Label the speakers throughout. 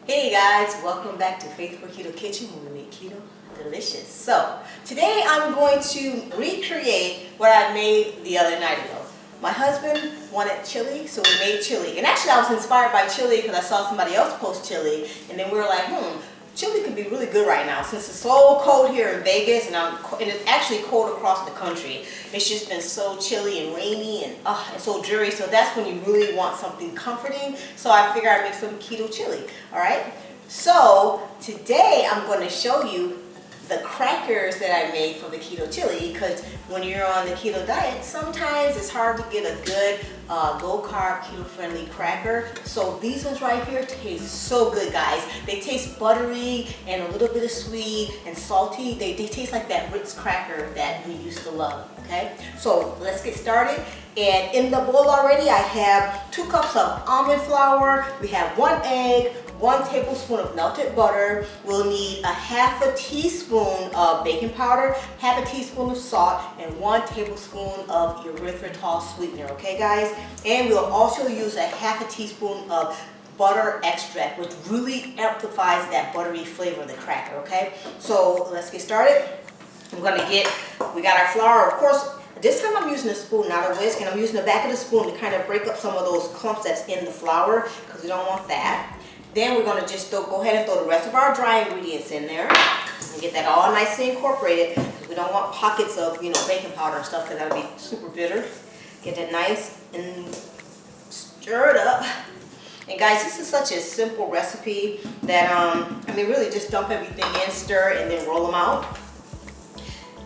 Speaker 1: Hey guys, welcome back to Faithful Keto Kitchen where we make keto delicious. So today I'm going to recreate what I made the other night ago. My husband wanted chili, so we made chili. And actually I was inspired by chili because I saw somebody else post chili, and then we were like, chili could be really good right now since it's so cold here in Vegas, and it's actually cold across the country. It's just been so chilly and rainy and so dreary, so that's when you really want something comforting. So I figured I'd make some keto chili. All right, so today I'm going to show you the crackers that I made for the keto chili, because when you're on the keto diet, sometimes it's hard to get a good low carb keto friendly cracker. So these ones right here taste so good, guys. They taste buttery and a little bit of sweet and salty. They taste like that Ritz cracker that we used to love. Okay, so let's get started. And in the bowl already I have 2 cups of almond flour, we have 1 egg, 1 tablespoon of melted butter. We'll need a half a teaspoon of baking powder, half a teaspoon of salt, and 1 tablespoon of erythritol sweetener, okay guys? And we'll also use a half a teaspoon of butter extract, which really amplifies that buttery flavor of the cracker, okay? So let's get started. We got our flour, of course. This time I'm using a spoon, not a whisk, and I'm using the back of the spoon to kind of break up some of those clumps that's in the flour, because we don't want that. Then we're going to just go ahead and throw the rest of our dry ingredients in there and get that all nicely incorporated, because we don't want pockets of, baking powder and stuff, because that would be super bitter. Get that nice and stir it up. And guys, this is such a simple recipe that, really just dump everything in, stir, and then roll them out.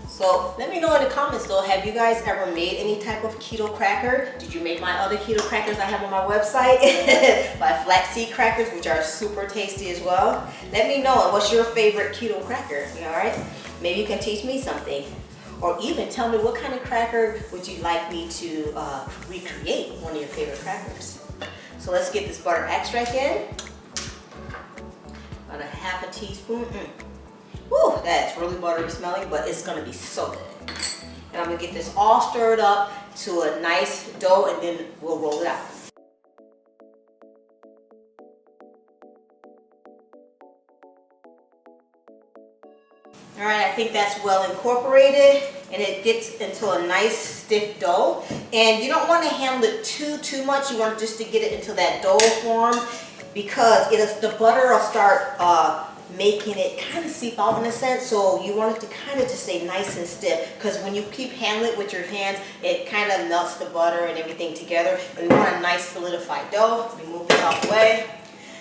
Speaker 1: So let me know in the comments though, have you guys ever made any type of keto cracker? Did you make my other keto crackers I have on my website? My flaxseed crackers, which are super tasty as well. Let me know, what's your favorite keto cracker, all right? Maybe you can teach me something. Or even tell me what kind of cracker would you like me to recreate one of your favorite crackers. So let's get this butter extract in. About a half a teaspoon. Woo, that's really buttery smelling, but it's gonna be so good. And I'm gonna get this all stirred up to a nice dough, and then we'll roll it out. All right, I think that's well incorporated, and it gets into a nice stiff dough. And you don't want to handle it too much. You want just to get it into that dough form, because the butter will start making it kind of seep out in a sense. So you want it to kind of just stay nice and stiff, because when you keep handling it with your hands, it kind of melts the butter and everything together. And we want a nice solidified dough. Let me move this out the way.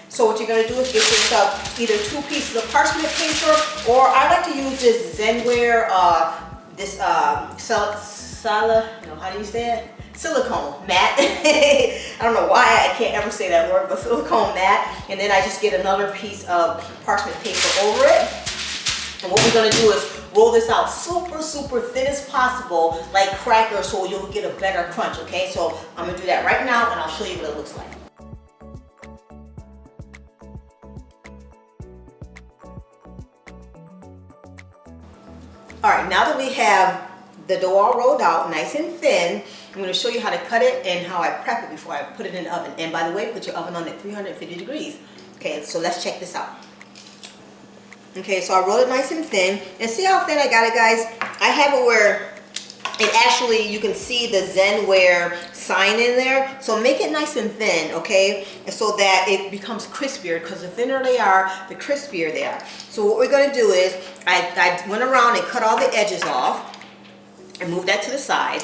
Speaker 1: So what you're going to do is get yourself either 2 pieces of parchment paper, or I like to use this Zenware, silicone mat. I don't know why I can't ever say that word, but silicone mat. And then I just get another piece of parchment paper over it. And what we're going to do is roll this out super thin as possible, like crackers, so you'll get a better crunch, okay? So I'm going to do that right now, and I'll show you what it looks like. All right, now that we have the dough all rolled out nice and thin, I'm going to show you how to cut it and how I prep it before I put it in the oven. And by the way, put your oven on at 350 degrees. Okay, so let's check this out. Okay, so I rolled it nice and thin. And see how thin I got it, guys? I have it where it actually, you can see the Zenware sign in there. So make it nice and thin, okay? And so that it becomes crispier, because the thinner they are, the crispier they are. So what we're going to do is, I went around and cut all the edges off and move that to the side.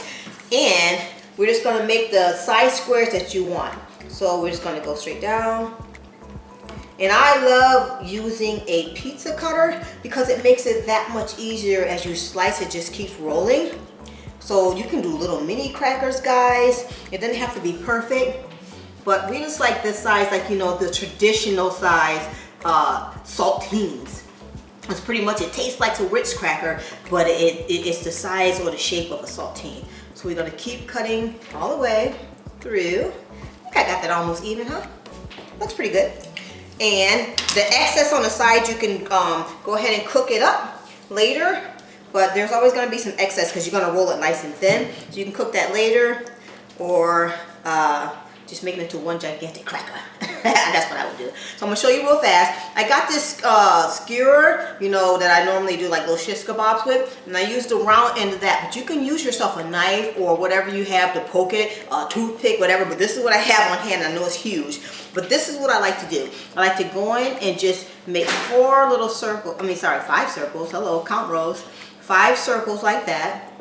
Speaker 1: And we're just going to make the size squares that you want. So we're just going to go straight down. And I love using a pizza cutter, because it makes it that much easier as you slice. It just keeps rolling. So you can do little mini crackers, guys. It doesn't have to be perfect, but we just like this size, like, the traditional size saltines. It's pretty much, it tastes like a Ritz cracker, but it's the size or the shape of a saltine. So we're gonna keep cutting all the way through. I think I got that almost even, huh? Looks pretty good. And the excess on the side, you can go ahead and cook it up later. But there's always going to be some excess, because you're going to roll it nice and thin. So you can cook that later, or just make it into one gigantic cracker. That's what I would do. So I'm gonna show you real fast. I got this skewer, you know, that I normally do like little shish kebabs with, and I used the round end of that. But you can use yourself a knife or whatever you have to poke it, a toothpick, whatever. But this is what I have on hand. I know it's huge, but this is what I like to do. I like to go in and just make 4 little circles. I mean, sorry, 5 circles. Hello, count rows. 5 circles like that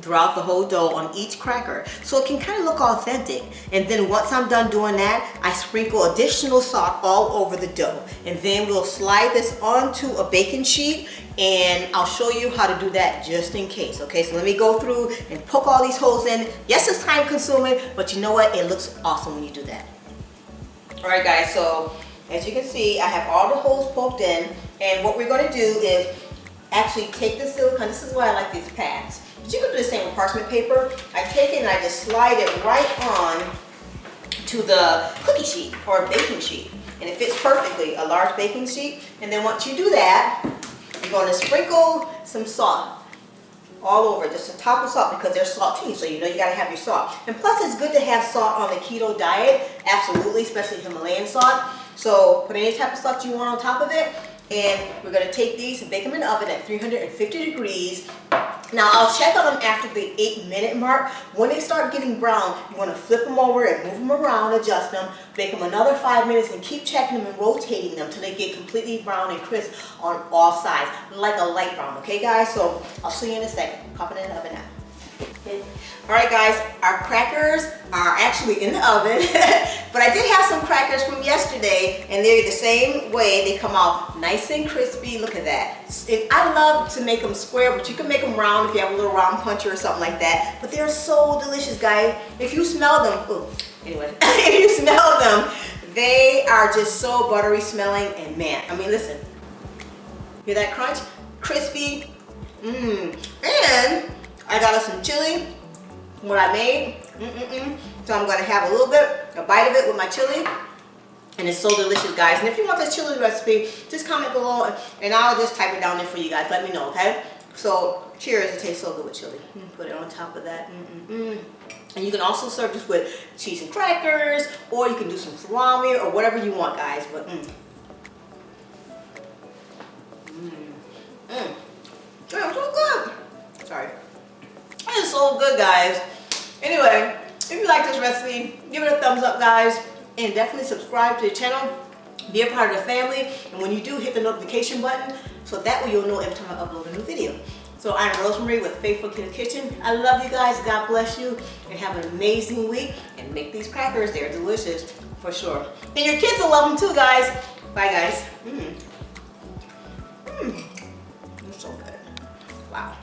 Speaker 1: throughout the whole dough on each cracker, so it can kind of look authentic. And then once I'm done doing that, I sprinkle additional salt all over the dough, and then we'll slide this onto a baking sheet, and I'll show you how to do that just in case. Okay, so let me go through and poke all these holes in. Yes, it's time consuming, but you know what, it looks awesome when you do that. All right guys, so as you can see, I have all the holes poked in, and what we're going to do is actually take the silicone. This is why I like these pads. But you can do the same with parchment paper. I take it and I just slide it right on to the cookie sheet or baking sheet. And it fits perfectly, a large baking sheet. And then once you do that, you're going to sprinkle some salt all over, just a top of salt, because they're saltine, so you know you got to have your salt. And plus it's good to have salt on the keto diet, absolutely, especially Himalayan salt. So put any type of salt you want on top of it. And we're going to take these and bake them in the oven at 350 degrees. Now I'll check on them after the 8-minute mark. When they start getting brown, you want to flip them over and move them around, adjust them, bake them another 5 minutes, and keep checking them and rotating them till they get completely brown and crisp on all sides, like a light brown. Okay guys, so I'll see you in a second. Pop it in the oven now. Alright guys, our crackers are actually in the oven, but I did have some crackers from yesterday, and they're the same way. They come out nice and crispy. Look at that. And I love to make them square, but you can make them round if you have a little round puncher or something like that. But they're so delicious, guys. If you smell them, ooh, anyway, if you smell them, they are just so buttery smelling, and man, I mean, listen. Hear that crunch? Crispy. And I got us some chili, what I made. So I'm gonna have a bite of it with my chili, and it's so delicious, guys. And if you want this chili recipe, just comment below, and I'll just type it down there for you guys. Let me know, okay? So cheers! It tastes so good with chili. Put it on top of that. And you can also serve this with cheese and crackers, or you can do some salami or whatever you want, guys. But it's so good. Sorry. It is so good, guys. Anyway, if you like this recipe, give it a thumbs up, guys, and definitely subscribe to the channel. Be a part of the family, and when you do, hit the notification button, so that way you'll know every time I upload a new video. So I'm Rosemarie with Faithful Keto Kitchen. I love you guys. God bless you, and have an amazing week. And make these crackers; they're delicious for sure. And your kids will love them too, guys. Bye, guys. It's so good. Wow.